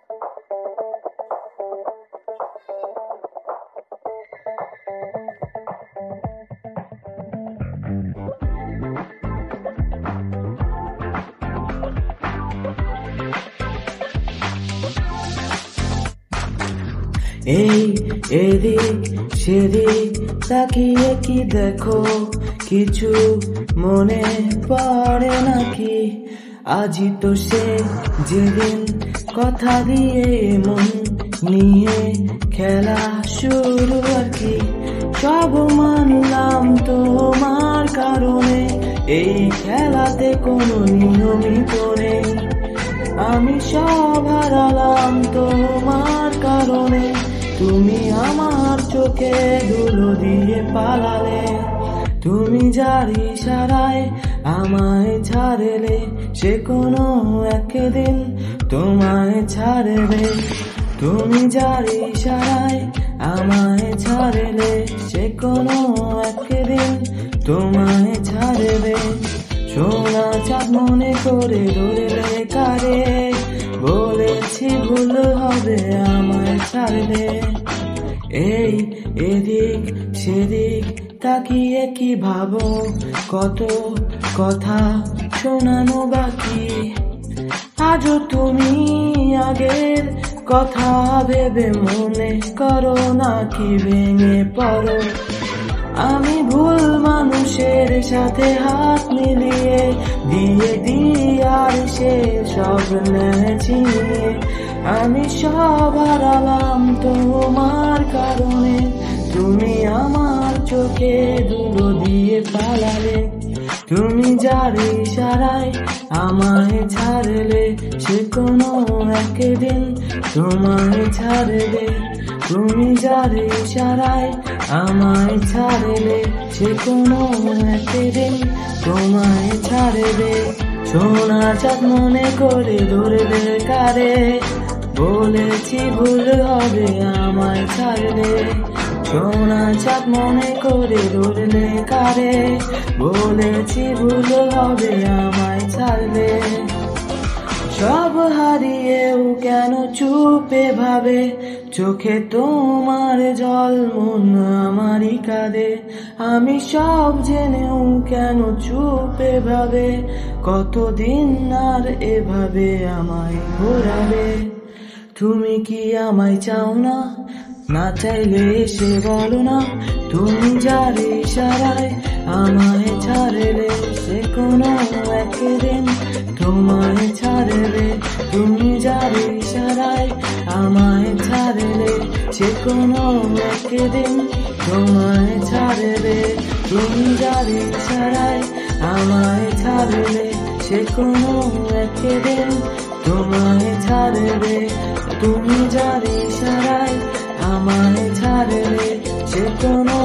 এই এদিক সেদিক তাকিয়ে কি দেখো, কিছু মনে পড়ে নাকি? আজই তো সে যেদিন কথা দিয়ে মন নিয়ে খেলা শুরু আর কি। সব মানলাম তোমার কারণে, এই খেলাতে কোনো নিয়মিত নেই। আমি সব হারালাম তোমার কারণে, তুমি আমার চোখে ধুলো দিয়ে পালালে। তুমি যার ইশারায় আমায় ছাড়লে, সে কোনো একদিন তোমায় ছাড়বে। তুমি যার ইশারায় আমায় ছাড়লে, সে কোনো একদিন তোমায় ছাড়বে। সোনা চাঁদ মনে করে ধরলে কারে, বলেছি ভুল হবে আমায় ছাড়লে। এই এদিক সেদিক তাকিয়ে কি ভাবো, কত কথা শোনানো বাকি। আজও তুমি আগের কথা ভেবে মনে করো নাকি ভেঙে পড়ো? আমি ভুল মানুষের সাথে হাত মিলিয়ে দিয়ে আর সে সব নেছি। আমি সব হারালাম তোমার কারণে, তুমি আমার চোখে ধুলো দিয়ে পালালে। তুমি যার ইশারায় আমায় ছাড়লে, সে কোনো একদিন তোমায় ছাড়বে। তুমি যার ইশারায় আমায় ছাড়লে, সে কোনো একদিন তোমায় ছাড়বে। সোনা চাঁদ মনে করে ধরলে কারে, বলেছি ভুল হবে আমায় ছাড়লে। সোনা চাঁদ মনে করে ধরলে কারে, বলেছি ভুল হবে আমায় ছাড়লে। সব হারিয়েও কেন চুপে ভাবে, চোখে তোমার জল মন আমারই কাঁদে। আমি সব জেনেও কেন চুপে ভাবে, কতদিন আর এভাবে আমায় ঘোরাবে। তুমি কি আমায় চাও না? না চাইলে এসে বলো না। তুমি যার ইশারায় আমায় ছাড়লে, সে কোনো একদিন তোমায় ছাড়বে। তুমি যার ইশারায় আমায় ছাড়লে, সে কোনো একদিন তোমায় ছাড়বে। তুমি যার ইশারায় আমায় ছাড়লে, সে কোনো একদিন তোমায় ছাড়বে। তুমি যার ইশারায় আমায় ছাড়লে, সে কোনো